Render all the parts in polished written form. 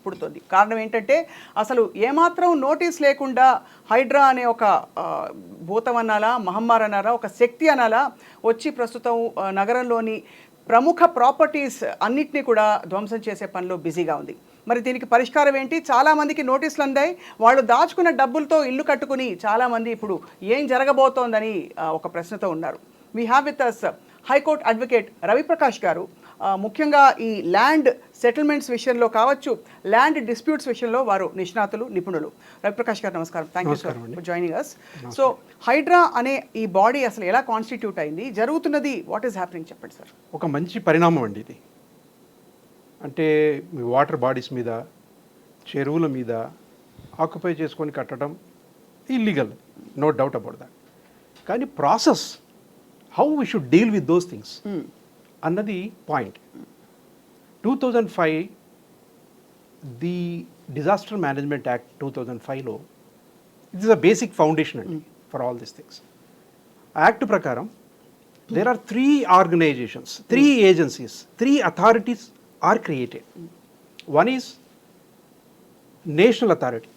పుడుతుంది. కారణం ఏంటంటే అసలు ఏమాత్రం నోటీస్ లేకుండా హైడ్రా అనే ఒక భూతం అనాలా, మహమ్మారి అనాలా, ఒక శక్తి అనాలా వచ్చి ప్రస్తుతం నగరంలోని ప్రముఖ ప్రాపర్టీస్ అన్నిటినీ కూడా ధ్వంసం చేసే పనిలో బిజీగా ఉంది. మరి దీనికి పరిష్కారం ఏంటి? చాలామందికి నోటీసులు అందాయి. వాళ్ళు దాచుకున్న డబ్బులతో ఇల్లు కట్టుకుని చాలామంది ఇప్పుడు ఏం జరగబోతోందని ఒక ప్రశ్నతో ఉన్నారు. We have with us high court advocate Raviprakash గారు. ముఖ్యంగా ఈ ల్యాండ్ సెటిల్మెంట్స్ విషయంలో కావచ్చు, ల్యాండ్ డిస్ప్యూట్స్ విషయంలో వారు నిష్ణాతులు, నిపుణులు. రవిప్రకాష్ గారు నమస్కారం. Thank you sir for joining us. So HYDRAA అనే ఈ బాడీ అసలు ఎలా కాన్స్టిట్యూట్ అయింది, జరుగుతున్నది వాట్ ఈస్ హ్యాపెనింగ్ చెప్పండి సార్. ఒక మంచి పరిణామం అండి ఇది. అంటే వాటర్ బాడీస్ మీద, చెరువుల మీద ఆక్యుపై చేసుకొని కట్టడం illegal, no doubt about that. కానీ process how we should deal with those things అన్నది point. 2005 the disaster management act 2005లో it is a basic foundation అండి ఫర్ ఆల్ దీస్ థింగ్స్. ఆ యాక్ట్ ప్రకారం there are 3 organizations, 3 agencies, 3 authorities are created. One is National Authority,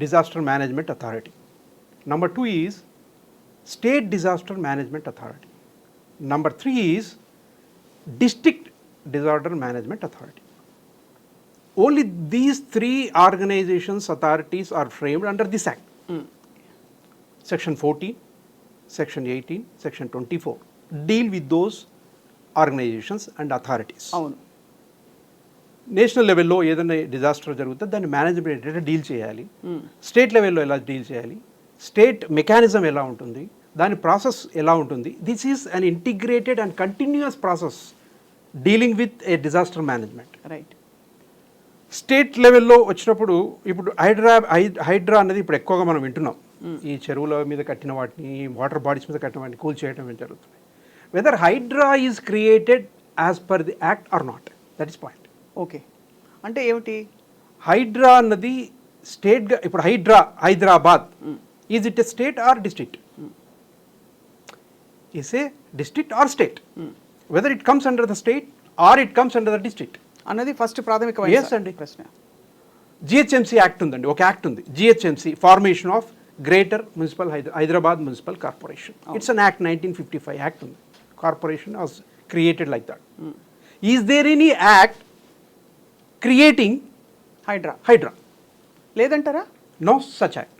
Disaster Management Authority. Number 2 is State Disaster Management Authority. Number 3 is District Disaster Management Authority. Only these 3 organizations, authorities are framed under this act. Section 14, Section 18, Section 24 deal with those organizations and authorities. అవును. National లెవెల్లో ఏదైనా disaster జరుగుతుంది దాన్ని management అంటే deal చేయాలి. State లెవెల్లో ఎలా deal చేయాలి, స్టేట్ మెకానిజం ఎలా ఉంటుంది, దాని ప్రాసెస్ ఎలా ఉంటుంది. This is an integrated and continuous process dealing with a disaster management. Right. State లెవెల్లో వచ్చినప్పుడు ఇప్పుడు హైడ్రా అనేది ఇప్పుడు ఎక్కువగా మనం వింటున్నాం. ఈ చెరువుల మీద కట్టిన వాటిని, వాటర్ బాడీస్ మీద కట్టిన వాటిని కూల్ చేయడం జరుగుతుంది. Whether HYDRAA is created as per the act or not, that is point. Okay, అంటే ఏమిటి? హైడ్రా అన్నది స్టేట్గా ఇప్పుడు Hyderabad is it a state or district? Is a district or state? Whether it comes under the state or it comes under the district అన్నది first ప్రాథమికమైన అండి ప్రశ్న. GHMC act ఉందండి, ఒక యాక్ట్ ఉంది, GHMC, formation of greater municipal Hyderabad municipal corporation. It's an act 1955 act ఉంది. Corporation was created like that. Is there any act creating Hydraa? లేదంటారా? No such act.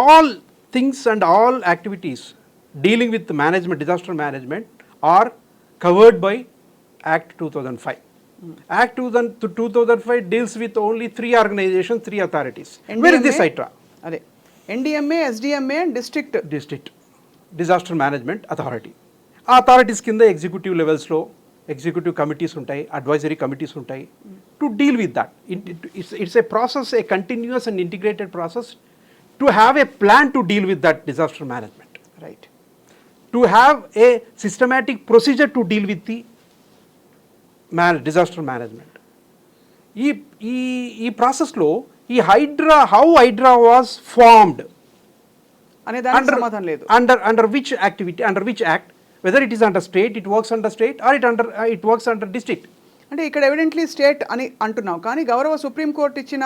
All things and all activities dealing with management, disaster management are covered by act 2005. Act 2005 deals with only 3 organizations, 3 authorities. NDMA, where is this HYDRA? అదే NDMA, SDMA and District Disaster Management Authority. ఆ authorities కింద executive లెవెల్స్లో executive committees ఉంటాయి, advisory committees ఉంటాయి to deal with that. It's a process, a continuous and integrated process to have a plan to deal with that disaster management. Right. To have a systematic procedure to deal with the disaster management. ఈ ప్రాసెస్లో ఈ how Hydraa was formed అనే దానికి సమాధానం లేదు. Under which activity, under which act, whether it is under state, it works under state or it works under district. అంటే ఇక్కడ evidently state అని అంటున్నాం, కానీ గౌరవ సుప్రీంకోర్టు ఇచ్చిన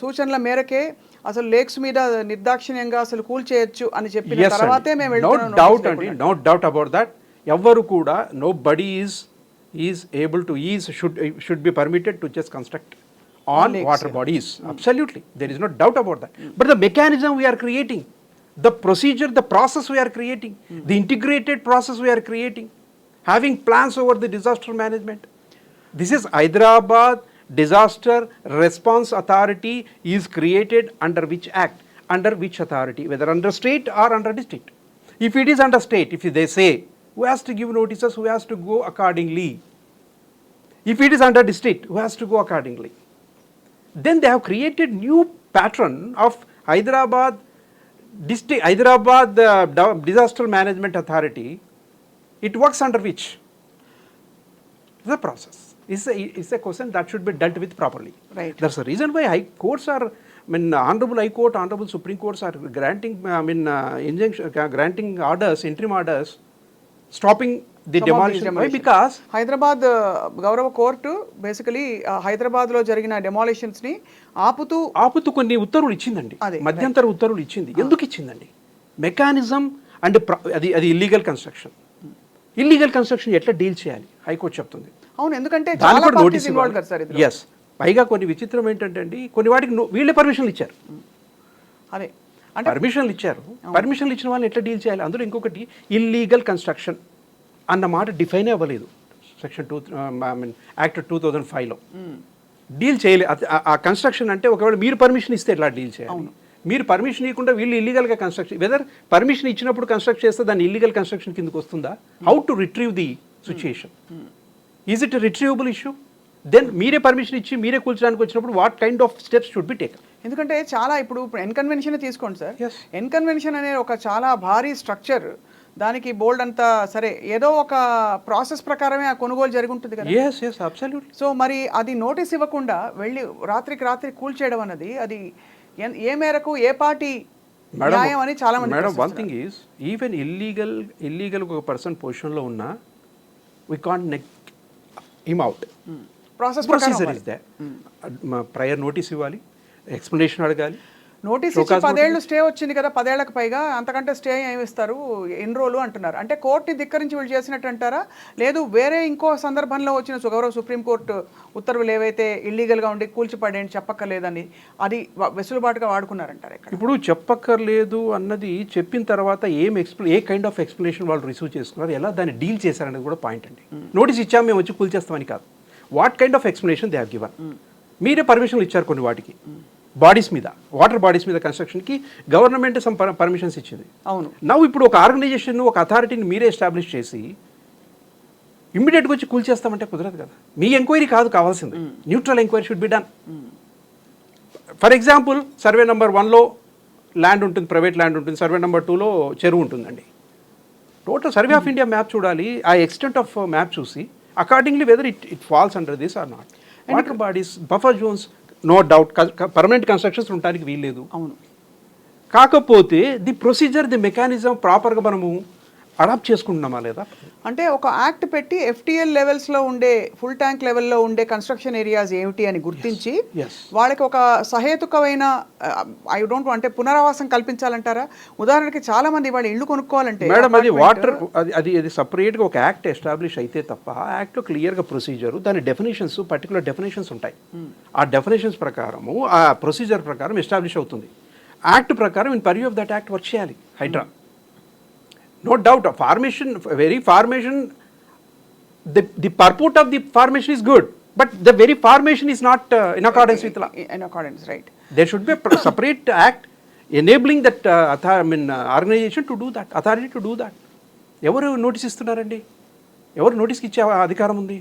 సూచనల మేరకే అసలు లేక్స్ మీద నిర్దాక్షిణ్యంగా అసలు కూల్ చేయొచ్చు అని చెప్పిన తర్వాతే మేము వెళ్తున్నాం. No doubt about that. ఎవ్వరు కూడా nobody is able to should be permitted to just construct on water bodies. Absolutely, there is no doubt about that. But the mechanism we are creating, the procedure, the process we are creating, the integrated process we are creating, having plans over the disaster management. This is Hyderabad Disaster Response Authority is created under which act, under which authority, whether under state or under district. If it is under state, if they say who has to give notices, who has to go accordingly. If it is under district, who has to go accordingly. Then they have created new pattern of Hyderabad Disaster Management Authority. It works under which? The process. It's a question that should be dealt with properly. Right. That's the reason why high courts are, Honorable High Court, Honorable Supreme Courts are granting, injunction, granting orders, interim orders, stopping the demolition because Hyderabad గౌరవ court basically Hyderabad లో జరిగిన demolitions ని ఆపుతూ కొన్ని ఉత్తర్వులు ఇచ్చిందండి, అదే, మధ్యంతర ఉత్తర్వులు ఇచ్చింది. ఎందుకు ఇచ్చిందండి? మెకానిజం అండ్ అది ఇల్లీగల్ కన్స్ట్రక్షన్. ఇల్లీగల్ కన్స్ట్రక్షన్ ఎట్లా డీల్ చేయాలి హైకోర్టు చెప్తుంది. అవును, ఎందుకంటే దానికి చాలా కూడా parties నోటీస్ involved కదా సార్ ఇందులో. ఎస్. పైగా కొన్ని విచిత్రం ఏంటంటే అండి, కొన్ని వాటికి వీళ్ళే పర్మిషన్లు ఇచ్చారు. అదే అంటే పర్మిషన్లు ఇచ్చారు. పర్మిషన్లు ఇచ్చిన వాళ్ళని ఎట్లా డీల్ చేయాలి? అందులో ఇంకొకటి ఇల్లీగల్ కన్స్ట్రక్షన్ అన్న మాట డిఫైనే అవ్వలేదు సెక్షన్ 2 యాక్ట్ 2005లో. డీల్ చేయలేదు ఆ కన్స్ట్రక్షన్. అంటే ఒకవేళ మీరు పర్మిషన్ ఇస్తే ఎట్లా డీల్ చేయాలి? మీరు పర్మిషన్ ఇవ్వకుండా వీళ్ళు ఇల్లీగల్గా కన్స్ట్రక్షన్, వెదర్ పర్మిషన్ ఇచ్చినప్పుడు కన్స్ట్రక్ట్ చేస్తే దాన్ని ఇల్లీగల్ కన్స్ట్రక్షన్ కిందకి వస్తుందా? How to retrieve the situation? Is it retrievable issue? Then మీరే పర్మిషన్ ఇచ్చి మీరే కూల్చడానికి వచ్చినప్పుడు what kind of steps should be taken? ఎందుకంటే చాలా ఇప్పుడు ఎన్కన్వెన్షన్ తీసుకోండి సార్. Yes. ఎన్కన్వెన్షన్ అనే ఒక చాలా భారీ స్ట్రక్చర్, దానికి బోల్డ్ అంతా సరే ఏదో ఒక ప్రాసెస్ ప్రకారమే ఆ కొనుగోలు జరిగి ఉంటుంది కదా. Yes yes absolutely. సో మరి అది నోటీస్ ఇవ్వకుండా వెళ్ళి రాత్రికి రాత్రి కూల్చేయడం అన్నది అది ఏ మేరకు ఏ పార్టీ న్యాయం అని చాలా మంది madam, one thing is even illegal ఒక పర్సన్ పొజిషన్లో ఉన్నా we can't neck him out. Procedure is they. Prior notice ఇవ్వాలి, ఎక్స్ప్లెనేషన్ అడగాలి. నోటీస్ ఇచ్చి 10 ఏళ్ళు స్టే వచ్చింది కదా, 10 ఏళ్లకు పైగా, అంతకంటే స్టే ఏమి ఇస్తారు, ఎన్ని రోజులు అంటున్నారు. అంటే కోర్టుని ధిక్కరించి వీళ్ళు చేసినట్టు అంటారా? లేదు వేరే ఇంకో సందర్భంలో వచ్చిన గౌరవ సుప్రీంకోర్టు ఉత్తర్వులు ఏవైతే ఇల్లీగల్గా ఉండి కూల్చిపడేయండి చెప్పక్కర్లేదని అది వెసులుబాటుగా వాడుకున్నారంటారు ఇక్కడ? ఇప్పుడు చెప్పక్కర్లేదు అన్నది చెప్పిన తర్వాత ఏ కైండ్ ఆఫ్ ఎక్స్ప్లెనేషన్ వాళ్ళు రిసీవ్ చేసుకున్నారు, ఎలా దాన్ని డీల్ చేశారనేది కూడా పాయింట్ అండి. నోటీస్ ఇచ్చాము మేము వచ్చి కూల్చేస్తామని కాదు. What kind of explanation they have given. మీరే పర్మిషన్లు ఇచ్చారు కొన్ని వాటికి, బాడీస్ మీద, వాటర్ బాడీస్ మీద కన్స్ట్రక్షన్కి గవర్నమెంట్ సమ్ పర్మిషన్స్ ఇచ్చింది. అవును. నవ్వు ఇప్పుడు ఒక ఆర్గనైజేషన్, ఒక అథారిటీని మీరే ఎస్టాబ్లిష్ చేసి ఇమ్మీడియట్గా వచ్చి కూల్చేస్తామంటే కుదరదు కదా. మీ ఎంక్వైరీ కాదు కావాల్సింది, neutral enquiry should be done. For example survey number 1లో ల్యాండ్ ఉంటుంది, ప్రైవేట్ ల్యాండ్ ఉంటుంది, సర్వే నెంబర్ 2లో చెరువు ఉంటుందండి. Total survey of India map చూడాలి, ఆ ఎక్స్టెంట్ ఆఫ్ మ్యాప్ చూసి accordingly whether it falls under this or not. Water bodies, buffer zones, no doubt permanent constructions ఉండడానికి వీల్లేదు. అవును. కాకపోతే ది ప్రొసీజర్, ది మెకానిజం ప్రాపర్గా మనము అడాప్ట్ చేసుకుంటున్నామా లేదా? అంటే ఒక యాక్ట్ పెట్టి FTL లెవెల్స్లో ఉండే, ఫుల్ ట్యాంక్ లెవెల్లో ఉండే కన్స్ట్రక్షన్ ఏరియాస్ ఏమిటి అని గుర్తించి వాళ్ళకి ఒక సహేతుకమైన ఐ డోంట్ అంటే పునరావాసం కల్పించాలంటారా? ఉదాహరణకి చాలా మంది వాళ్ళ ఇల్లు కొనుక్కోవాలంటే మేడం అది వాటర్ అది సపరేట్గా ఒక యాక్ట్ ఎస్టాబ్లిష్ అయితే తప్ప ఆ యాక్ట్లో క్లియర్గా ప్రొసీజర్, దాని డెఫినేషన్స్, పర్టికులర్ డెఫినేషన్స్ ఉంటాయి. ఆ డెఫినేషన్స్ ప్రకారము, ఆ ప్రొసీజర్ ప్రకారం ఎస్టాబ్లిష్ అవుతుంది. యాక్ట్ ప్రకారం in purview of that act work చేయాలి Hydraa. No doubt, formation, the purport of the formation is good, but the very formation is not in accordance with law. In accordance, right. There should be a separate act enabling that organization to do that, authority to do that. ఎవరు notice ఇస్తున్నారండి? ఎవరు నోటీస్కి ఇచ్చే అధికారం ఉంది?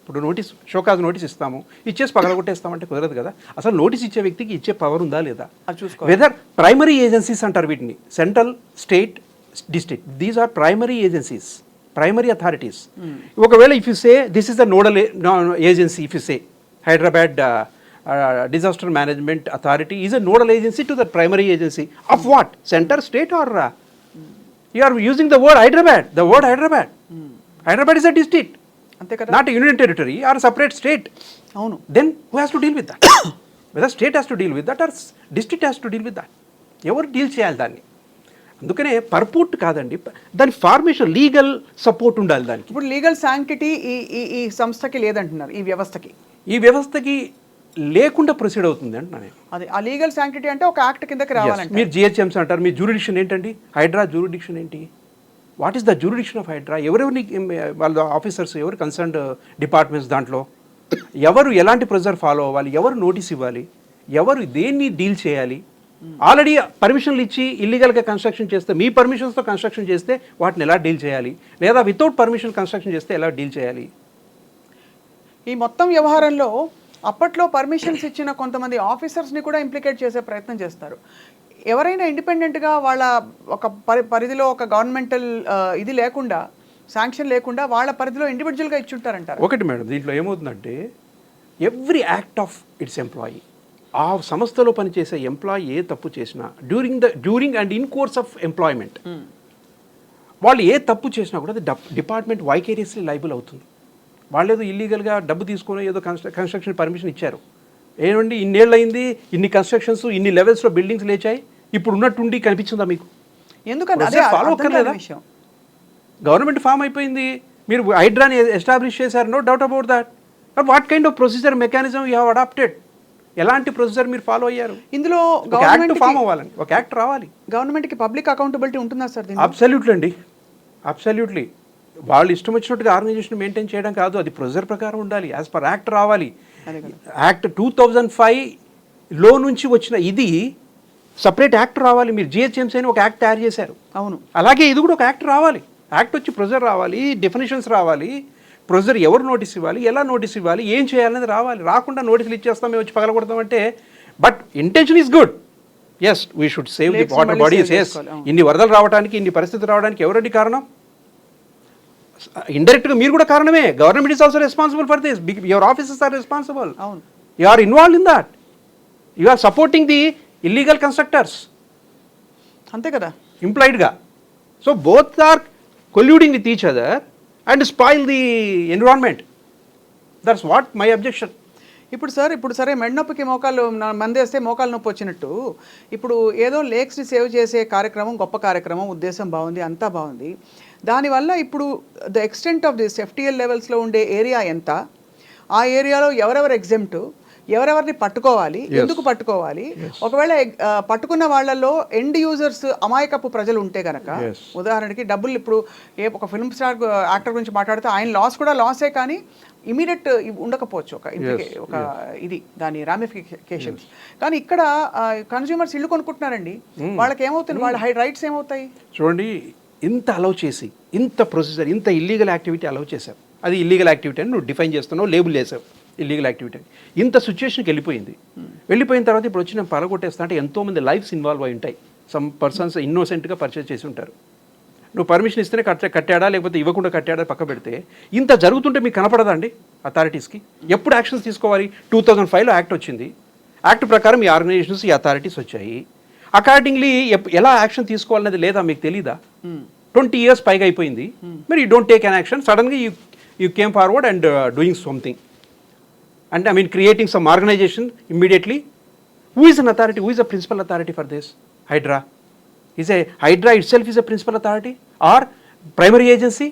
ఇప్పుడు show cause notice ఇస్తాము, ఇచ్చేసి పగలగొట్టేస్తామంటే కుదరదు కదా. అసలు నోటీస్ ఇచ్చే వ్యక్తికి ఇచ్చే పవర్ ఉందా లేదా అది చూసుకోవాలి. వెదర్ ప్రైమరీ ఏజెన్సీస్ అంటారు వీటిని, central, state, district, these are primary agencies, primary authorities. ఒకవేళ if you say this is the nodal agency, if you say Hyderabad disaster management authority is a nodal agency to the primary agency of what? Center, state, or you are using the word Hyderabad, Hyderabad is a district, అంతే కదా, not a union territory or a separate state. అవును. Then who has to deal with that? Whether state has to deal with that or district has to deal with that. ఎవరు deal చేయాలి దాన్ని? అందుకనే పర్పోర్ట్ కాదండి, దాని formation, legal support ఉండాలి దానికి. ఇప్పుడు లీగల్ శాంక్టిటీ ఈ సంస్థకి లేదంటున్నారు, ఈ వ్యవస్థకి లేకుండా ప్రొసీడ్ అవుతుంది అంటున్నాను. అది ఆ లీగల్ శాంక్టిటీ అంటే ఒక యాక్ట్ కిందకి రావాలంటే. మీరు GHMs అంటారు, మీ జ్యూరిడిక్షన్ ఏంటండి? హైడ్రా జ్యూరిడిక్షన్ ఏంటి? What is the jurisdiction of HYDRAA? ఎవరెవరిని వాళ్ళ ఆఫీసర్స్, ఎవరు కన్సర్న్డ్ డిపార్ట్మెంట్స్, దాంట్లో ఎవరు ఎలాంటి ప్రొసీజర్ ఫాలో అవ్వాలి, ఎవరు నోటీస్ ఇవ్వాలి, ఎవరు దేన్ని డీల్ చేయాలి? ఆల్రెడీ పర్మిషన్లు ఇచ్చి ఇల్లీగల్గా కన్స్ట్రక్షన్ చేస్తే, మీ పర్మిషన్స్తో కన్స్ట్రక్షన్ చేస్తే వాటిని ఎలా డీల్ చేయాలి, లేదా వితౌట్ పర్మిషన్ కన్స్ట్రక్షన్ చేస్తే ఎలా డీల్ చేయాలి? ఈ మొత్తం వ్యవహారంలో అప్పట్లో పర్మిషన్స్ ఇచ్చిన కొంతమంది ఆఫీసర్స్ని కూడా ఇంప్లికేట్ చేసే ప్రయత్నం చేస్తారు. ఎవరైనా ఇండిపెండెంట్గా వాళ్ళ ఒక పరిధిలో ఒక గవర్నమెంటల్ ఇది లేకుండా, శాంక్షన్ లేకుండా వాళ్ళ పరిధిలో ఇండివిజువల్గా ఇచ్చుంటారంటారు. ఒకటి మేడం, దీంట్లో ఏమవుతుందంటే every act of it's employee, ఆ సంస్థలో పనిచేసే ఎంప్లాయీ ఏ తప్పు చేసినా during and in course of employment వాళ్ళు ఏ తప్పు చేసినా కూడా అది డిపార్ట్మెంట్ వైకేరియస్లీ లైబుల్ అవుతుంది. వాళ్ళు ఏదో ఇల్లీగల్గా డబ్బు తీసుకొని ఏదో కన్స్ట్రక్షన్ పర్మిషన్ ఇచ్చారు. ఏమండి ఇన్నేళ్ళు అయింది, ఇన్ని కన్స్ట్రక్షన్స్, ఇన్ని లెవెల్స్లో బిల్డింగ్స్ లేచాయి, ఇప్పుడు ఉన్నట్టుండి కనిపించిందా మీకు? ఎందుకంటే అదే ఫాలో అక్కర్లేదా? విషయం. గవర్నమెంట్ ఫామ్ అయిపోయింది, మీరు హైడ్రాని ఎస్టాబ్లిష్ చేశారు, no doubt about that. But what kind of procedure mechanism you have adopted? ఎలాంటి ప్రొసీజర్ మీరు ఫాలో అయ్యారు? ఇందులో యాక్ట్ ఫామ్ అవ్వాలండి, ఒక యాక్ట్ రావాలి. గవర్నమెంట్కి పబ్లిక్ అకౌంటబిలిటీ ఉంటుందా సార్? అబ్సల్యూట్లీ అండి, అబ్సల్యూట్లీ. వాళ్ళు ఇష్టం వచ్చినట్టుగా ఆర్గనైజేషన్ మెయింటైన్ చేయడం కాదు, అది ప్రొసీజర్ ప్రకారం ఉండాలి, యాజ్ పర్ యాక్ట్ రావాలి. యాక్ట్ 2005లో నుంచి వచ్చిన ఇది సపరేట్ యాక్ట్ రావాలి. మీరు జిహెచ్ఎంసీ అని ఒక యాక్ట్ తయారు చేశారు, అవును. అలాగే ఇది కూడా ఒక యాక్ట్ రావాలి. యాక్ట్ వచ్చి ప్రొసీజర్ రావాలి, డెఫినేషన్స్ రావాలి, ప్రొసీజర్ ఎవరు నోటీస్ ఇవ్వాలి, ఎలా నోటీస్ ఇవ్వాలి, ఏం చేయాలనేది రావాలి. రాకుండా నోటీసులు ఇచ్చేస్తాం, మేము వచ్చి పగలగొడతామంటే, but intention is good. Yes, we should save the water bodies. Yes, ఇన్ని వరదలు రావడానికి, ఇన్ని పరిస్థితులు రావడానికి ఎవరండి కారణం? ఇండైరెక్ట్గా మీరు కూడా కారణమే. Government is also responsible for this. Your officers are responsible. అవును, you are involved in that. You are supporting the illegal constructors, అంతే కదా, ఇంప్లాయిడ్గా. So both are colluding with each other and spoil the environment. That's what my objection. ఇప్పుడు సరే మెడనొప్పికి మోకాళ్ళు మందేస్తే మోకాలు నొప్పి వచ్చినట్టు, ఇప్పుడు ఏదో లేక్స్ని సేవ్ చేసే కార్యక్రమం గొప్ప కార్యక్రమం, ఉద్దేశం బాగుంది, అంతా బాగుంది. దానివల్ల ఇప్పుడు the extent of this FTL లెవెల్స్లో ఉండే ఏరియా ఎంత, ఆ ఏరియాలో ఎవరెవరు ఎగ్జెంప్ట్, ఎవరెవరిని పట్టుకోవాలి, ఎందుకు పట్టుకోవాలి, ఒకవేళ పట్టుకున్న వాళ్ళల్లో ఎండ్ యూజర్స్ అమాయకపు ప్రజలు ఉంటే గనక, ఉదాహరణకి డబ్బులు, ఇప్పుడు ఒక ఫిల్మ్ స్టార్ యాక్టర్ గురించి మాట్లాడితే ఆయన లాస్ కూడా లాసే, కానీ ఇమీడియట్ ఉండకపోవచ్చు ఒక ఇది దాని రామిఫికేషన్స్. కానీ ఇక్కడ కన్స్యూమర్స్ ఇల్లు కొనుక్కుంటున్నారండి, వాళ్ళకి ఏమవుతుంది, వాళ్ళ రైట్స్ ఏమవుతాయి? చూడండి, ఇంత అలౌ చేసి, ఇంత ప్రొసీజర్, ఇంత ఇల్లీగల్ యాక్టివిటీ అలౌ చేశావు, అది ఇల్లీగల్ యాక్టివిటీ అని నువ్వు డిఫైన్ చేస్తున్నావు, లేబుల్ చేసావు ఇల్లీగల్ యాక్టివిటీ. ఇంత సిచ్యువేషన్కి వెళ్ళిపోయిన తర్వాత ఇప్పుడు వచ్చి నేను పలగొట్టేస్తా అంటే ఎంతోమంది లైఫ్స్ ఇన్వాల్వ్ అయి ఉంటాయి. సమ్ పర్సన్స్ ఇన్నోసెంట్గా పర్చేస్ చేసి ఉంటారు. నువ్వు పర్మిషన్ ఇస్తేనే కట్టాడా లేకపోతే ఇవ్వకుండా కట్టాడా పక్క పెడితే, ఇంత జరుగుతుంటే మీకు కనపడదా అండి అథారిటీస్కి? ఎప్పుడు యాక్షన్స్ తీసుకోవాలి? 2005లో యాక్ట్ వచ్చింది, యాక్ట్ ప్రకారం ఈ ఆర్గనైజేషన్స్, ఈ అథారిటీస్ వచ్చాయి. అకార్డింగ్లీ ఎలా యాక్షన్ తీసుకోవాలనేది లేదా మీకు తెలీదా? 20 years పైగా అయిపోయింది, మరి you don't take an action. సడన్గా you came forward and doing something, and I mean creating some organization immediately. Who is an authority? Who is a principal authority for this? Hydra. Hydra itself is a principal authority or primary agency,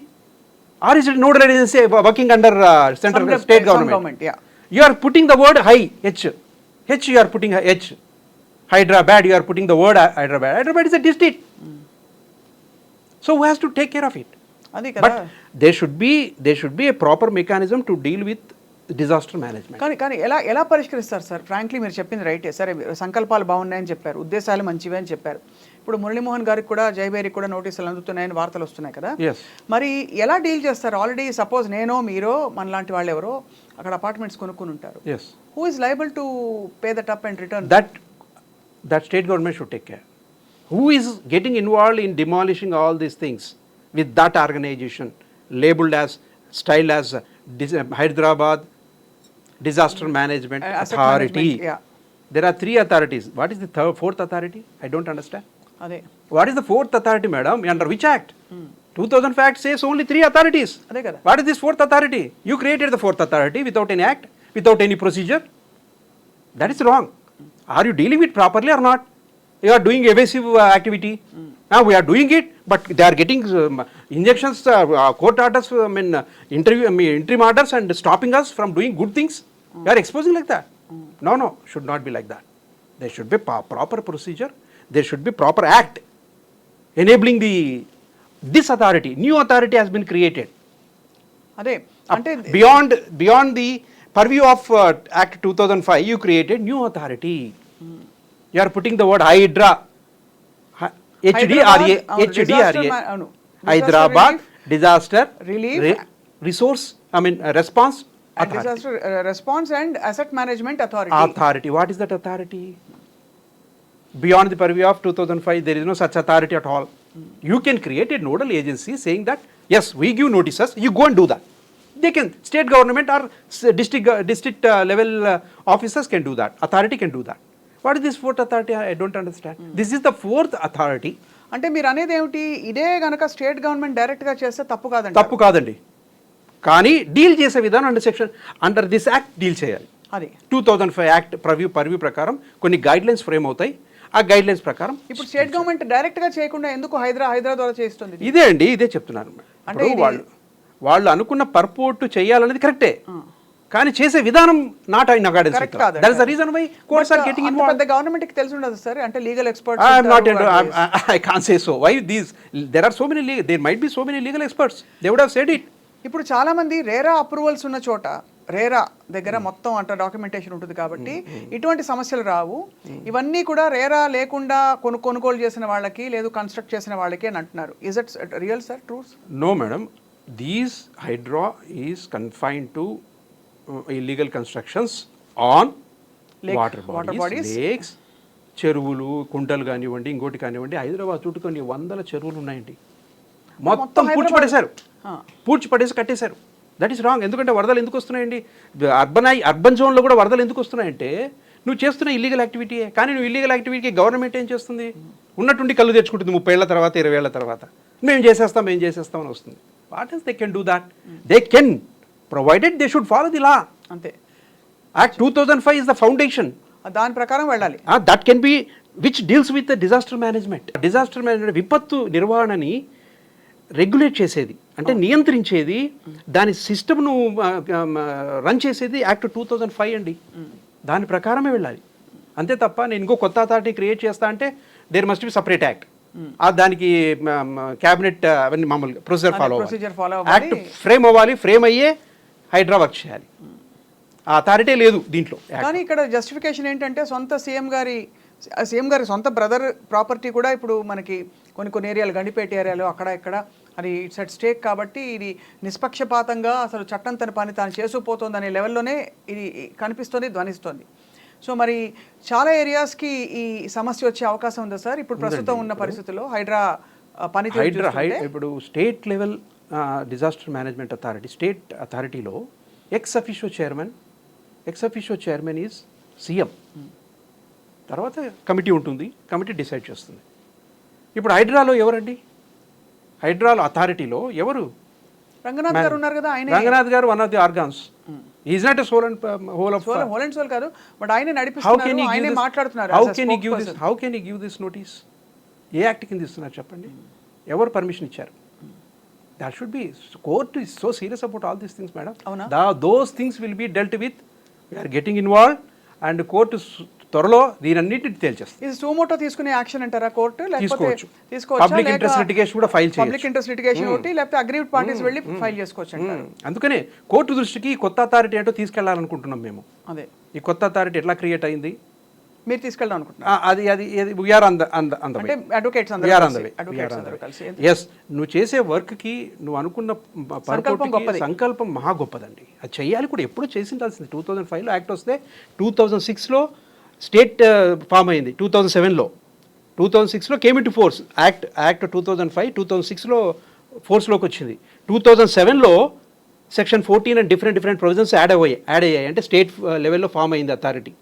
or is it nodal agency working under central state government? Yeah. You are putting the word H you are putting H. Hyderabad, you are putting the word Hyderabad. Hyderabad is a district. So who has to take care of it? But there should be a proper mechanism to deal with disaster management. కానీ ఎలా పరిష్కరిస్తారు sir? Frankly మీరు చెప్పింది రైటే, సరే సంకల్పాలు బాగున్నాయని చెప్పారు, ఉద్దేశాలు మంచివే అని చెప్పారు. ఇప్పుడు మురళీమోహన్ గారికి కూడా, జయబేరికి కూడా నోటీసులు అందుతున్నాయని వార్తలు వస్తున్నాయి కదా, మరి ఎలా డీల్ చేస్తారు? ఆల్రెడీ సపోజ్ నేనో మీరో మనలాంటి వాళ్ళు ఎవరో అక్కడ అపార్ట్మెంట్స్ కొనుక్కుని ఉంటారు. Who is liable to pay that up and return? That state government should take care. Who is getting involved in demolishing all these things with that organization labeled as, styled as Hyderabad Disaster Management Authority? There are 3 authorities. What is the fourth authority? I don't understand. What is the fourth authority, madam? Under which act? 2005 Act says only 3 authorities. What is this fourth authority? You created the fourth authority without any act, without any procedure. That is wrong. Are you dealing with properly or not? You are doing evasive activity. Now we are doing it, but they are getting injunctions, court orders, interim orders, and stopping us from doing good things. You are exposing like that. No, should not be like that. There should be proper procedure. There should be proper act enabling this authority. New authority has been created. Beyond the purview of Act 2005, you created new authority. You are putting the word Hydra. HDRA. Hyderabad Disaster Relief Resource. Response and Disaster Response and Asset Management Authority. What is that authority? Beyond the purview of 2005, there is no such authority at all. You can create a nodal agency saying that yes, we give notices. You go and do that. They can. State government or district level officers can do that. Authority can do that. What is this fourth authority? I don't understand. This is the fourth authority. అంటే మీరు అనేది ఏమిటి, ఇదే గనక state government డైరెక్ట్గా చేస్తే తప్పు కాదండి? తప్పు కాదండి, కానీ డీల్ చేసే విధానం అండర్ దిస్ యాక్ట్ డీల్ చేయాలి. అది 2005 యాక్ట్ పర్వ్యూ ప్రకారం కొన్ని గైడ్ లైన్స్ ఫ్రేమ్ అవుతాయి. ఆ గైడ్ లైన్స్ ప్రకారం ఇప్పుడు స్టేట్ గవర్నమెంట్ డైరెక్ట్గా చేయకుండా ఎందుకు హైదరాబాద్ ద్వారా చేస్తుంది? ఇదే అండి, ఇదే చెప్తున్నాను. అంటే వాళ్ళు అనుకున్న పర్పోర్ట్ చేయాలనేది కరెక్టే, కానీ చేసే విధానం not in accordance. That is the reason why courts are getting involved. పెద్ద గవర్నమెంట్ కి తెలిసి ఉండదు సార్, అంటే legal experts. I can't say so. Why these? There are so many there might be so many legal experts. They would have said it. ఇప్పుడు చాలా మంది RERA approvals ఉన్న చోట, రేరా దగ్గర మొత్తం అంటే డాక్యుమెంటేషన్ ఉంటుంది కాబట్టి ఇటువంటి సమస్యలు రావు. ఇవన్నీ కూడా రేరా లేకుండా కొనుగోలు చేసిన వాళ్ళకి లేదు కన్స్ట్రక్ట్ చేసిన వాళ్ళకి అని అంటున్నారు. Is it real sir, ట్రూస్? No madam, these hydra is confined to illegal constructions on water bodies, lakes, చెరువులు, కుంటలు కానివ్వండి, ఇంకోటి కానివ్వండి. హైదరాబాద్ చుట్టూ కొన్ని వందల చెరువులు ఉన్నాయండి, మొత్తం పూడ్చిపడేసి కట్టేశారు. That is wrong. ఎందుకంటే వరదలు ఎందుకు వస్తున్నాయండి? అర్బన్ జోన్లో కూడా వరదలు ఎందుకు వస్తున్నాయంటే నువ్వు చేస్తున్న ఇల్లీగల్ యాక్టివిటీయే. కానీ నువ్వు ఇల్లీగల్ యాక్టివిటీకి గవర్నమెంట్ ఏం చేస్తుంది? ఉన్నట్టుండి కళ్ళు తెచ్చుకుంటుంది 30 ఏళ్ల తర్వాత, 20 ఏళ్ల తర్వాత. మేము చేసేస్తాం అని వస్తుంది. What is they can do that? They can, provided they should follow the law. అంతే. Act 2005 is the foundation. దాని ప్రకారం వెళ్ళాలి. That can be which deals with disaster management. విపత్తు నిర్వహణని రెగ్యులేట్ చేసేది, అంటే నియంత్రించేది, దాని సిస్టమ్ను రన్ చేసేది యాక్ట్ 2005 అండి. దాని ప్రకారమే వెళ్ళాలి. అంతే తప్ప నేను ఇంకో కొత్త అథారిటీ క్రియేట్ చేస్తా అంటే there must be separate act. దానికి క్యాబినెట్ అవన్నీ మామూలుగా ప్రొసీజర్ ఫాలో అవ్వాలి. యాక్ట్ ఫ్రేమ్ అవ్వాలి, ఫ్రేమ్ అయ్యే హైడ్రా వర్క్ చేయాలి. ఆ అథారిటీ లేదు దీంట్లో. కానీ ఇక్కడ జస్టిఫికేషన్ ఏంటంటే సొంత సీఎం గారి సొంత బ్రదర్ ప్రాపర్టీ కూడా ఇప్పుడు మనకి కొన్ని ఏరియాలు, గండిపేట ఏరియాలో అక్కడ ఇక్కడ అది ఇట్స్ అట్ స్టేక్ కాబట్టి ఇది నిష్పక్షపాతంగా అసలు చట్టం తన పని తాను చేసుకుపోతుంది అనే లెవెల్లోనే ఇది కనిపిస్తుంది, ధ్వనిస్తుంది. సో మరి చాలా ఏరియాస్కి ఈ సమస్య వచ్చే అవకాశం ఉందా సార్ ఇప్పుడు ప్రస్తుతం ఉన్న పరిస్థితుల్లో? హైడ్రా పని ఇప్పుడు state level disaster management authority, state అథారిటీలో ex officio chairman is CM. తర్వాత కమిటీ ఉంటుంది, కమిటీ డిసైడ్ చేస్తుంది. ఇప్పుడు హైడ్రాలో ఎవరండి? హైడ్రాలో అథారిటీలో ఎవరు? రంగనాథ్ గారు ఉన్నారు కదా. రంగనాథ్ గారు one of the organs. Is not a sole and sole కాదు, బట్ ఆయన నడిపిస్తున్నారు, ఆయనే మాట్లాడుతున్నారు. How can you give this notice? ఏ యాక్ట్ కింద ఇస్తున్నారు చెప్పండి? ఎవరు పర్మిషన్ ఇచ్చారు? That should be, court is so serious about all these things madam. Those things will be dealt with. We are getting involved and court త్వరలో దీనన్నిటిని తేల్చేస్తుంది. ఇది suo motu తీసుకునే యాక్షన్ అంటారా కోర్టు? తీసుకోవచ్చు. పబ్లిక్ ఇంట్రెస్ట్ లిటిగేషన్ కూడా ఫైల్ చేయొచ్చు. Public interest litigation ఒకటి, లేకపోతే అగ్రీవ్డ్ పార్టీస్ వెళ్ళి ఫైల్ చేసుకోవచ్చు అంటారు. అందుకనే కోర్టు దృష్టికి కొత్త అథారిటీ ఏంటో తీసుకెళ్లాలనుకుంటున్నాం మేము. అదే ఈ కొత్త అథారిటీ ఎట్లా క్రియేట్ అయింది మీరు తీసుకెళ్దాం అనుకుంటున్నారు? అది వీఆర్ ఆన్ ద అంటే అడ్వకేట్స్ అందరూ కలిసి. ఎస్, నువ్వు చేసే వర్క్కి నువ్వు అనుకున్న సంకల్పం మహా గొప్పదండి. అది చెయ్యాలి కూడా, ఎప్పుడూ చేసిండాల్సింది. 2005లో యాక్ట్ వస్తే 2006లో స్టేట్ ఫామ్ అయింది. 2006లో came in to force act 2005 2006లో ఫోర్స్లోకి వచ్చింది. 2007లో section 14 and different provisions add అయ్యాయి. అంటే స్టేట్ లెవెల్లో ఫామ్ అయింది అథారిటీ,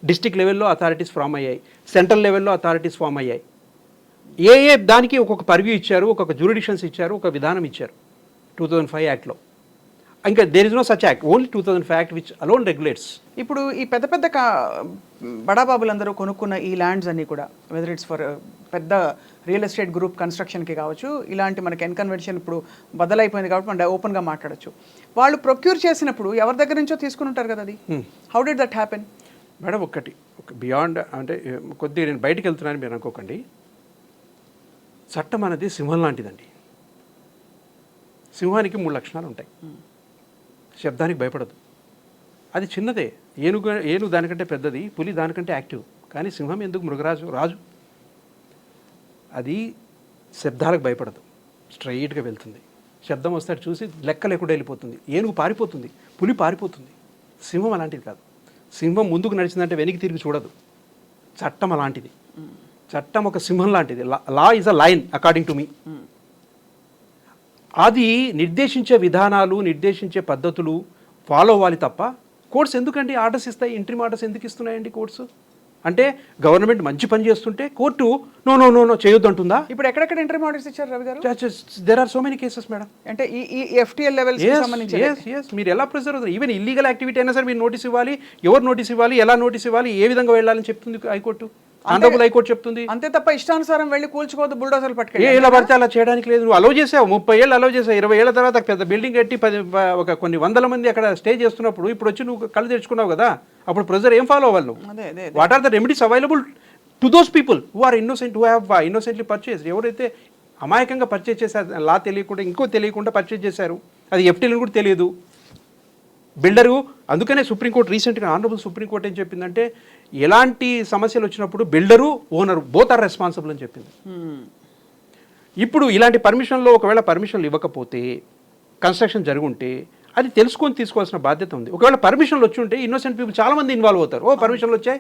డిస్ట్రిక్ట్ లెవెల్లో అథారిటీస్ ఫామ్ అయ్యాయి, సెంట్రల్ లెవెల్లో అథారిటీస్ ఫామ్ అయ్యాయి. ఏ దానికి ఒక్కొక్క పర్వ్యూ ఇచ్చారు, ఒక్కొక్క జ్యూరిడిక్షన్స్ ఇచ్చారు, ఒక విధానం ఇచ్చారు 2005 యాక్ట్లో. ఇంకా there is no such act, only 2005 act which alone regulates. ఇప్పుడు ఈ పెద్ద బడాబాబులందరూ కొనుక్కున్న ఈ ల్యాండ్స్ అన్నీ కూడా, వెదర్ ఇట్స్ ఫర్ పెద్ద రియల్ ఎస్టేట్ గ్రూప్ కన్స్ట్రక్షన్కి కావచ్చు, ఇలాంటి మనకి ఎన్కన్వెన్షన్ ఇప్పుడు బదలైపోయింది కాబట్టి మనం ఓపెన్గా మాట్లాడచ్చు. వాళ్ళు ప్రొక్యూర్ చేసినప్పుడు ఎవరి దగ్గర నుంచో తీసుకుని ఉంటారు కదా, అది how did that happen? Madam ఒక బియాండ్ అంటే కొద్దిగా నేను బయటకు వెళ్తున్నాను మీరు అనుకోకండి. చట్టం అనేది సింహం లాంటిదండి. సింహానికి 3 లక్షణాలు ఉంటాయి. శబ్దానికి భయపడదు, అది చిన్నదే. ఏనుగు దానికంటే పెద్దది, పులి దానికంటే యాక్టివ్. కానీ సింహం ఎందుకు రాజు అది శబ్దాలకు భయపడదు, స్ట్రైట్గా వెళ్తుంది. శబ్దం వస్తే చూసి లెక్క లేకుండా వెళ్ళిపోతుంది. ఏనుగు పారిపోతుంది, పులి పారిపోతుంది. సింహం అలాంటిది కాదు. సింహం ముందుకు నడిచిందంటే వెనక్కి తిరిగి చూడదు. చట్టం అలాంటిది. చట్టం ఒక సింహం లాంటిది. Law is a lion according to me. అది నిర్దేశించే విధానాలు, నిర్దేశించే పద్ధతులు ఫాలో అవ్వాలి తప్ప కోర్ట్స్ ఎందుకండి ఆర్డర్స్ ఇస్తాయి? ఇంట్రీమ్ ఆర్డర్స్ ఎందుకు ఇస్తున్నాయండి కోర్ట్స్? అంటే గవర్నమెంట్ మంచి పని చేస్తుంటే court no no no no చేయొద్దు అంటుందా? ఇప్పుడు ఎక్కడెక్కడ ఇంటర్వ్యూ ఆర్డర్స్ ఇచ్చారు రవి గారు? There are so many cases madam. అంటే ఈ ఎఫ్టీఎల్ లెవెల్స్ సంబంధించి మీరు ఎలా ప్రెజర్ అవుతుంది? ఈవెన్ ఇల్లీగల్ యాక్టివిటీ అయినా సరే మీరు నోటీస్ ఇవ్వాలి, ఎవరు నోటీస్ ఇవ్వాలి, ఎలా నోటీస్ ఇవ్వాలి, ఏ విధంగా వెళ్ళాలని చెప్తుంది హైకోర్టు, ఆనరబుల్ హైకోర్టు చెప్తుంది. అంతే తప్ప ఇష్టానుసారం వెళ్ళి కూల్చుకోవద్దు, బుల్డోజర్లు పట్టుకెళ్ళి ఎలా పడితే అలా చేయడానికి లేదు. నువ్వు అలౌ చేసావు, 30 ఏళ్ళు అలౌ చేసావు, 20 ఏళ్ళ తర్వాత పెద్ద బిల్డింగ్ కట్టి ఒక కొన్ని వందల మంది అక్కడ స్టే చేస్తున్నప్పుడు ఇప్పుడు వచ్చి నువ్వు కళ్ళు తెచ్చుకున్నావు కదా, అప్పుడు ప్రెజర్ ఏం ఫాలో అవ్వాలి? What are the remedies available to those people who are innocent, who have innocently purchase? ఎవరైతే అమాయకంగా పర్చేస్ చేశారు, లా తెలియకుండా ఇంకో తెలియకుండా పర్చేస్ చేశారు, అది ఎఫ్టీలను కూడా తెలియదు బిల్డరు. అందుకనే సుప్రీంకోర్టు రీసెంట్గా ఆనరబుల్ సుప్రీంకోర్టు ఏం చెప్పిందంటే ఎలాంటి సమస్యలు వచ్చినప్పుడు builder owner both are responsible అని చెప్పింది. ఇప్పుడు ఇలాంటి పర్మిషన్లో ఒకవేళ పర్మిషన్లు ఇవ్వకపోతే కన్స్ట్రక్షన్ జరుగుంటే అది తెలుసుకొని తీసుకోవాల్సిన బాధ్యత ఉంది. ఒకవేళ పర్మిషన్లు వచ్చి ఉంటే ఇన్నోసెంట్ పీపుల్ చాలామంది ఇన్వాల్వ్ అవుతారు. పర్మిషన్లు వచ్చాయి,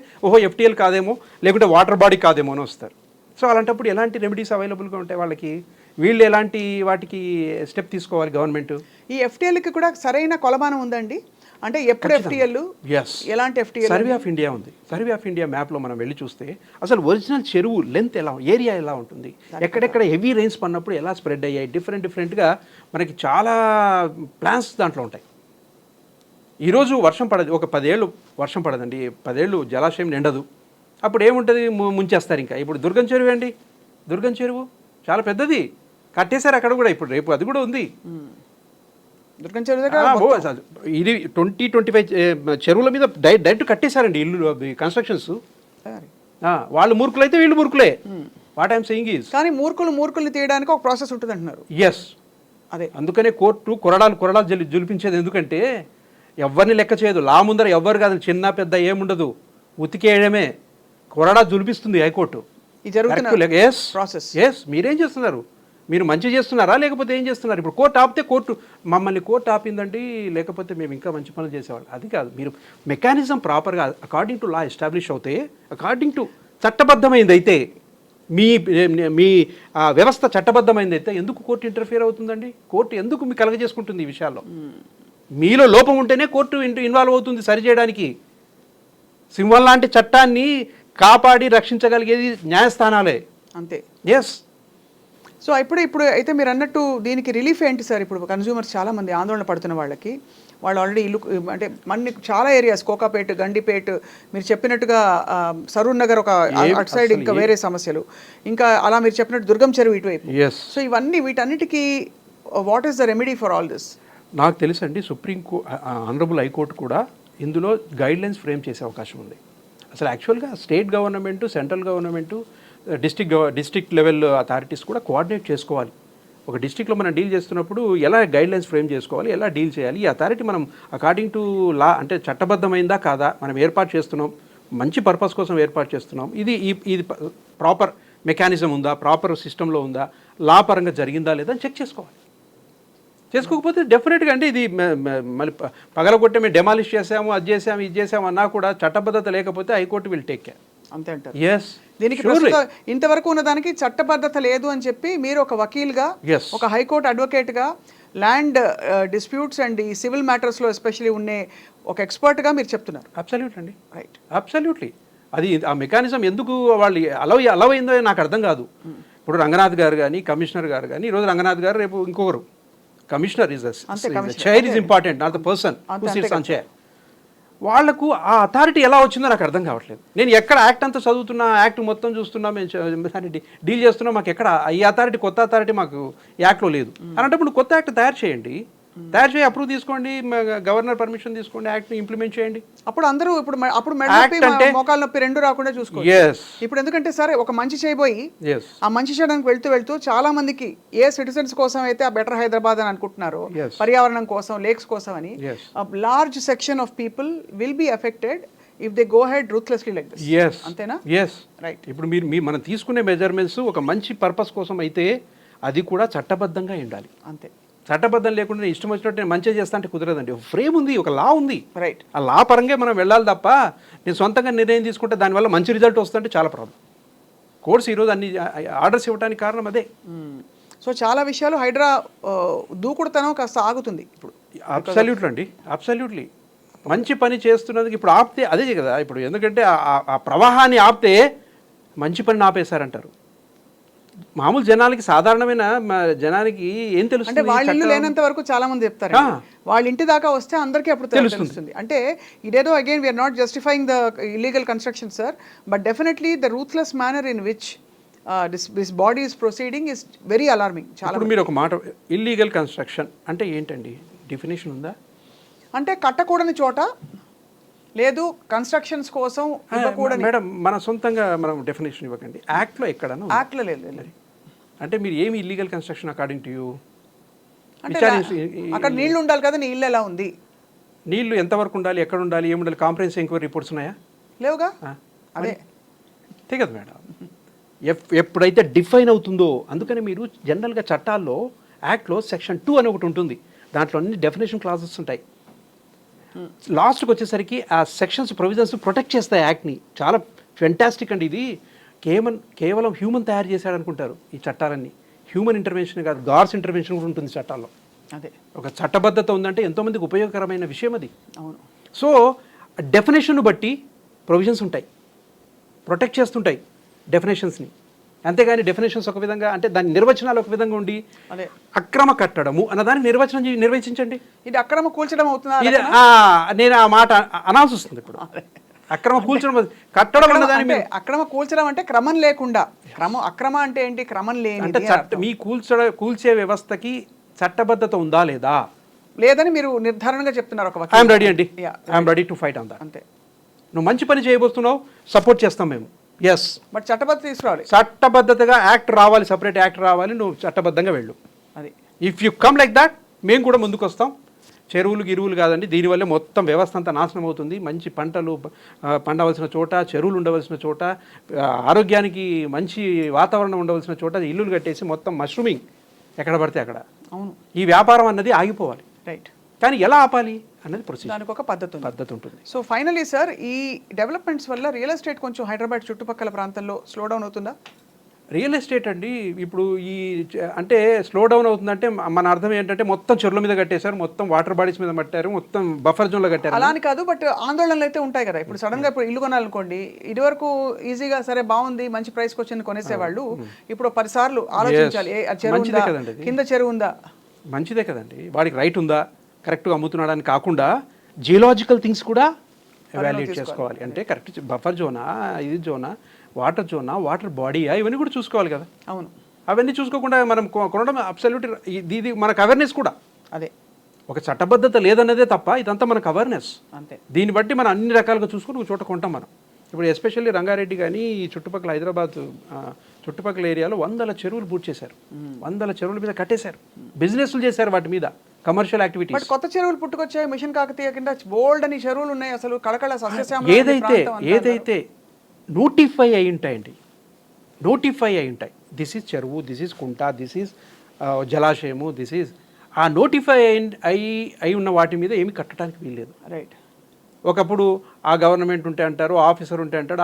ఎఫ్టీఎల్ కాదేమో, లేకుంటే వాటర్ బాడీ కాదేమో అని వస్తారు. సో అలాంటప్పుడు ఎలాంటి రెమెడీస్ అవైలబుల్గా ఉంటాయి వాళ్ళకి? వీళ్ళు ఎలాంటి వాటికి స్టెప్ తీసుకోవాలి గవర్నమెంట్? ఈ ఎఫ్టీఎల్కి కూడా సరైన కొలమానం ఉందండి. అంటే ఎప్పుడు ఎఫ్టీఎల్, ఎలాంటి ఎఫ్టీఎల్? సర్వే ఆఫ్ ఇండియా ఉంది. సర్వే ఆఫ్ ఇండియా మ్యాప్లో మనం వెళ్ళి చూస్తే అసలు ఒరిజినల్ చెరువు లెంత్ ఎలా, ఏరియా ఎలా ఉంటుంది, ఎక్కడెక్కడ హెవీ రెయిన్స్ పడినప్పుడు ఎలా స్ప్రెడ్ అయ్యాయి, డిఫరెంట్గా మనకి చాలా ప్లాన్స్ దాంట్లో ఉంటాయి. ఈరోజు వర్షం పడదు, ఒక 10 ఏళ్ళు వర్షం పడదండి, 10 ఏళ్ళు జలాశయం నిండదు, అప్పుడు ఏముంటుంది, ముంచేస్తారు. ఇంకా ఇప్పుడు దుర్గం చెరువు అండి, దుర్గం చెరువు చాలా పెద్దది, కట్టేశారు అక్కడ కూడా, ఇప్పుడు రేపు అది కూడా ఉంది. దుర్గం చెరువు దగ్గర ఇది 20-25 చెరువుల మీద డైరెక్ట్ కట్టేశారండి ఇల్లు, కన్స్ట్రక్షన్స్. వాళ్ళు మూర్ఖులు అయితే వీళ్ళు మూర్ఖులే. వాట్ ఐఎమ్ సెయింగ్ ఈజ్, కానీ మూర్ఖుల్ని తీయడానికి ఒక ప్రాసెస్ ఉంటుంది అంటున్నారు. ఎస్, అదే అందుకనే కోర్టు కొరడాలు జులిపించేది. ఎందుకంటే ఎవరిని లెక్క చేయదు, లా ముందర ఎవ్వరు కాదు, చిన్న పెద్ద ఏముండదు, ఉతికేయడమే. కొరడా జులిపిస్తుంది హైకోర్టు. మీరేం చేస్తున్నారు? మీరు మంచి చేస్తున్నారా లేకపోతే ఏం చేస్తున్నారు? ఇప్పుడు కోర్టు ఆపితే మమ్మల్ని కోర్టు ఆపిందండి, లేకపోతే మేము ఇంకా మంచి పనులు చేసేవాళ్ళు, అది కాదు. మీరు మెకానిజం ప్రాపర్గా అకార్డింగ్ టు లా ఎస్టాబ్లిష్ అవుతే, అకార్డింగ్ టు చట్టబద్ధమైంది అయితే, మీ వ్యవస్థ చట్టబద్ధమైంది అయితే ఎందుకు కోర్టు ఇంటర్ఫియర్ అవుతుందండి? కోర్టు ఎందుకు మీకు కలగజేసుకుంటుంది ఈ విషయాల్లో? మీలో లోపం ఉంటేనే కోర్టు ఇన్వాల్వ్ అవుతుంది సరిచేయడానికి. సింహం లాంటి చట్టాన్ని కాపాడి రక్షించగలిగేది న్యాయస్థానాలే. అంతే. ఎస్. సో ఇప్పుడు అయితే మీరు అన్నట్టు దీనికి రిలీఫ్ ఏంటి సార్? ఇప్పుడు కన్జ్యూమర్స్ చాలామంది ఆందోళన పడుతున్న వాళ్ళు ఆల్రెడీ ఇల్లు, అంటే మన చాలా ఏరియాస్, కోకాపేట్, గండిపేట్, మీరు చెప్పినట్టుగా సరూర్ నగర్ ఒక అటు సైడ్, ఇంకా వేరే సమస్యలు, ఇంకా అలా మీరు చెప్పినట్టు దుర్గం చెరువు ఇటువైపు. సో వీటన్నిటికీ what is the remedy for all this? నాకు తెలుసండి, ఆనరబుల్ హైకోర్టు కూడా ఇందులో గైడ్లైన్స్ ఫ్రేమ్ చేసే అవకాశం ఉంది. అసలు యాక్చువల్గా state government, central government, district level authorities కూడా కోఆర్డినేట్ చేసుకోవాలి. ఒక డిస్ట్రిక్ట్లో మనం డీల్ చేస్తున్నప్పుడు ఎలా గైడ్లైన్స్ ఫ్రేమ్ చేసుకోవాలి, ఎలా డీల్ చేయాలి, ఈ అథారిటీ మనం అకార్డింగ్ టు లా అంటే చట్టబద్ధమైందా కాదా, మనం ఏర్పాటు చేస్తున్నాం, మంచి పర్పస్ కోసం ఏర్పాటు చేస్తున్నాం, ఇది ప్రాపర్ మెకానిజం ఉందా, ప్రాపర్ సిస్టంలో ఉందా, లా పరంగా జరిగిందా లేదా అని చెక్ చేసుకోవాలి. చేసుకోకపోతే డెఫినెట్గా అంటే ఇది మళ్ళీ పగలగొట్టే మేము డెమాలిష్ చేసాము, అది చేసాము, ఇది చేసాము అన్నా కూడా చట్టబద్ధత లేకపోతే హైకోర్టు విల్ టేక్ కేర్. అంతే అంటారు. ఎస్. దీనికి ఇంతవరకు ఉన్నదానికి చట్టబద్ధత లేదు అని చెప్పి మీరు ఒక వకీల్గా, ఒక హైకోర్టు అడ్వకేట్గా, ల్యాండ్ డిస్ప్యూట్స్ అండ్ ఈ సివిల్ మ్యాటర్స్లో ఎస్పెషల్లీ ఉండే ఒక ఎక్స్పర్ట్గా మీరు చెప్తున్నారు. అబ్సల్యూట్ అండి, రైట్, అబ్సల్యూట్లీ. అది ఆ మెకానిజం ఎందుకు వాళ్ళు అలవ్ అయిందో నాకు అర్థం కాదు. ఇప్పుడు రంగనాథ్ గారు కానీ, కమిషనర్ గారు కానీ, ఈరోజు రంగనాథ్ గారు, రేపు ఇంకొకరు commissioner chair is important, not the person who sits on chair. వాళ్లకు ఆ అథారిటీ ఎలా వచ్చిందో నాకు అర్థం కావట్లేదు. నేను ఎక్కడ యాక్ట్ అంతా చదువుతున్నా, యాక్ట్ మొత్తం చూస్తున్నా, మేము డీల్ చేస్తున్నా, మాకు ఎక్కడ ఈ అథారిటీ, కొత్త అథారిటీ మాకు యాక్ట్లో లేదు. అలాంటప్పుడు కొత్త యాక్ట్ తయారు చేయండి, తయారు చేయి, అప్రూవ్ తీసుకోండి, గవర్నర్ పర్మిషన్ తీసుకోండి, యాక్ట్ ఇంప్లిమెంట్ చేయండి. అప్పుడు అందరూ ఇప్పుడు మోకాలు నొప్పి రెండు రాకుండా చూసుకోండి. ఇప్పుడు ఎందుకంటే సరే ఒక మంచి చేయబోయి ఆ మంచి చేయడానికి వెళ్తూ చాలా మందికి ఏ సిటిజన్స్ కోసం అయితే ఆ బెటర్ హైదరాబాద్ అని అనుకుంటున్నారో, పర్యావరణం కోసం, లేక్స్ కోసం అని, large section of people will be affected if they go head ruthlessly like this. అంతేనా? రైట్. ఇప్పుడు మనం తీసుకునే మెజర్మెంట్స్ ఒక మంచి పర్పస్ కోసం అయితే అది కూడా చట్టబద్ధంగా ఉండాలి. అంతే. చట్టబద్ధం లేకుండా ఇష్టం వచ్చినట్టు నేను మంచిగా చేస్తా అంటే కుదరదండి. ఒక ఫ్రేమ్ ఉంది, ఒక లా ఉంది. రైట్. ఆ లా పరంగా మనం వెళ్ళాలి తప్ప నేను సొంతంగా నిర్ణయం తీసుకుంటే దానివల్ల మంచి రిజల్ట్ వస్తుంటే చాలా ప్రాబ్లం. కోర్ట్స్ ఈరోజు అన్ని ఆర్డర్స్ ఇవ్వడానికి కారణం అదే. సో చాలా విషయాలు హైడ్రా దూకుడుతనం కాస్త ఆగుతుంది ఇప్పుడు. అబ్సల్యూట్లీ అండి, అబ్సల్యూట్లీ. మంచి పని చేస్తున్నందుకు ఇప్పుడు ఆపితే అదే కదా, ఇప్పుడు ఎందుకంటే ఆ ప్రవాహాన్ని ఆపితే మంచి పనిని ఆపేశారంటారు. మామూలు జనాలకి, సాధారణమైన జనానికి ఏం అంటే తెలుస్తుంది? వాళ్ళ ఇల్లు లేనంత వరకు చాలా మంది చెప్తారు, వాళ్ళ ఇంటి దాకా వస్తే అందరికీ అప్పుడు తెలుస్తుంది. అంటే ఇదేదో again we are not justifying the illegal construction sir, but definitely the ruthless manner in which this body is proceeding is very alarming. చాలా. ఇప్పుడు మీరు ఒక మాట, ఇల్లీగల్ కన్స్ట్రక్షన్ అంటే ఏంటండి, డెఫినేషన్ ఉందా? అంటే కట్టకూడని చోట, లేదు కన్స్ట్రక్షన్స్ కోసం ఇవ్వకూడని. మేడం, మన సొంతంగా మనం డెఫినేషన్ ఇవ్వకండి, యాక్ట్లో ఎక్కడను. యాక్ట్లో లేదు. అంటే మీరు ఏమి illegal construction according to you? అంటే అక్కడ నీళ్లు ఉండాలి కదా, నీ ఇల్లు ఎలా ఉంది, నీళ్లు ఎంతవరకు ఉండాలి, ఎక్కడ ఉండాలి, ఏమి ఉండాలి, కాంప్రహెన్సివ్ ఎంక్వైరీ రిపోర్ట్స్ ఉన్నాయా? లేవుగా. అదే అంతే కదా మేడం. ఎప్పుడైతే డిఫైన్ అవుతుందో, అందుకని మీరు జనరల్గా చట్టాల్లో యాక్ట్లో సెక్షన్ 2 అని ఒకటి ఉంటుంది, దాంట్లో అన్ని డెఫినేషన్ క్లాసెస్ ఉంటాయి. లాస్ట్కి వచ్చేసరికి ఆ సెక్షన్స్, ప్రొవిజన్స్ ప్రొటెక్ట్ చేస్తాయి యాక్ట్ని. చాలా ఫెంటాస్టిక్ అండి ఇది. కేవలం హ్యూమన్ తయారు చేశాడు అనుకుంటారు ఈ చట్టాలన్నీ. హ్యూమన్ ఇంటర్వెన్షన్ కాదు, గాడ్స్ ఇంటర్వెన్షన్ కూడా ఉంటుంది చట్టాల్లో. అదే ఒక చట్టబద్ధత ఉందంటే ఎంతోమందికి ఉపయోగకరమైన విషయం అది. అవును. సో డెఫినేషన్ బట్టి ప్రొవిజన్స్ ఉంటాయి, ప్రొటెక్ట్ చేస్తుంటాయి డెఫినేషన్స్ని. అంతేగాని డెఫినేషన్స్ ఒక విధంగా, అంటే దాని నిర్వచనాలు ఒక విధంగా ఉండి, అదే అక్రమ కట్టడము అన్నదాన్ని నిర్వచించండి. ఇది అక్రమ కూల్చడం అవుతుందా? ఇది నేను ఆ మాట అనాల్సి వస్తుంది ఇప్పుడు. అక్రమ కూల్చడం, కట్టడం అన్నదాన్ని అక్రమ కూల్చడం అంటే క్రమం లేకుండా. అక్రమ అంటే ఏంటి? క్రమం లేని. అంటే మీ కూల్చే వ్యవస్థకి చట్టబద్ధత ఉందా లేదా లేదని మీరు నిర్ధారణగా చెప్తున్నారు. ఒక ఐఎమ్ రెడీ అండి, I'm ready to fight on that. అంతే. నువ్వు మంచి పని చేయబోతున్నావు, సపోర్ట్ చేస్తాం మేము. ఎస్, బట్ చట్టబద్ధత తీసుకురావాలి, చట్టబద్ధతగా యాక్ట్ రావాలి, సపరేట్ యాక్ట్ రావాలి, నువ్వు చట్టబద్ధంగా వెళ్ళు. అది if you come like that, మేము కూడా ముందుకు వస్తాం. చెరువులు గిరువులు కాదండి, దీనివల్ల మొత్తం వ్యవస్థ అంతా నాశనం అవుతుంది. మంచి పంటలు పండవలసిన చోట, చెరువులు ఉండవలసిన చోట, ఆరోగ్యానికి మంచి వాతావరణం ఉండవలసిన చోట ఇల్లులు కట్టేసి మొత్తం మష్రూమింగ్ ఎక్కడ పడితే అక్కడ. అవును. ఈ వ్యాపారం అన్నది ఆగిపోవాలి. రైట్. కానీ ఎలా ఆపాలి అన్నది ప్రొసీజర్, దానికి ఒక పద్ధతి ఉంటుంది. ఉంటుంది. సో ఫైనలీ సార్, ఈ డెవలప్మెంట్స్ వల్ల రియల్ ఎస్టేట్ కొంచెం హైదరాబాద్ చుట్టుపక్కల ప్రాంతాల్లో స్లో డౌన్ అవుతుందా? రియల్ ఎస్టేట్ అండి ఇప్పుడు అంటే స్లో డౌన్ అవుతుందంటే మన అర్థం ఏంటంటే మొత్తం చెరువుల మీద కట్టేశారు, మొత్తం వాటర్ బాడీస్ మీద కట్టారు, మొత్తం బఫర్ జోన్లో కట్టారు. అలా అని కాదు, బట్ ఆందోళనలు అయితే ఉంటాయి కదా. ఇప్పుడు సడన్ గా ఇప్పుడు ఇల్లు కొనాలనుకోండి, ఇదివరకు ఈజీగా సరే బాగుంది మంచి ప్రైస్కి వచ్చింది కొనేసేవాళ్ళు, ఇప్పుడు 10 సార్లు ఆలోచించాలి. చెరువు ఉందా, కింద చెరువు ఉందా. మంచిదే కదండి, వాడికి రైట్ ఉందా, కరెక్ట్గా అమ్ముతున్నాడని కాకుండా జియోలాజికల్ థింగ్స్ కూడా ఎవాల్యుయేట్ చేసుకోవాలి. అంటే కరెక్ట్ బఫర్ జోనా, ఇది జోనా, వాటర్ జోనా, వాటర్ బాడీయా, ఇవన్నీ కూడా చూసుకోవాలి కదా. అవును. అవన్నీ చూసుకోకుండా మనం కొనడం అబ్సల్యూట్, ఇది మనకు అవేర్నెస్ కూడా. అదే, ఒక చట్టబద్ధత లేదన్నదే తప్ప ఇదంతా మనకు అవేర్నెస్. అంతే. దీన్ని బట్టి మనం అన్ని రకాలుగా చూసుకుని ఒక చోట కొంటాం మనం. ఇప్పుడు ఎస్పెషల్లీ రంగారెడ్డి కానీ ఈ చుట్టుపక్కల హైదరాబాద్ చుట్టుపక్కల ఏరియాలో 100 చెరువులు పూర్తి చేశారు, 100 చెరువుల మీద కట్టేశారు, బిజినెస్లు చేశారు వాటి మీద, కమర్షియల్ యాక్టివిటీస్. బట్ కొత్త చెరువులు పుట్టుకొచ్చాయి, మిషన్ కాకతీయ కింద బోల్డ్ అని చెరువులు ఉన్నాయి, అసలు కళకళ సస్యశ్యామల. ఏదైతే నోటిఫై అయి ఉంటాయండి, నోటిఫై అయి ఉంటాయి, దిస్ ఈజ్ చెరువు, this is Kunta, this is జలాశయము, this is, ఆ నోటిఫై అయి ఉన్న వాటి మీద ఏమి కట్టడానికి వీల్లేదు. రైట్. ఒకప్పుడు ఆ గవర్నమెంట్ ఉంటే అంటారు, ఆఫీసర్ ఉంటే అంటాడు,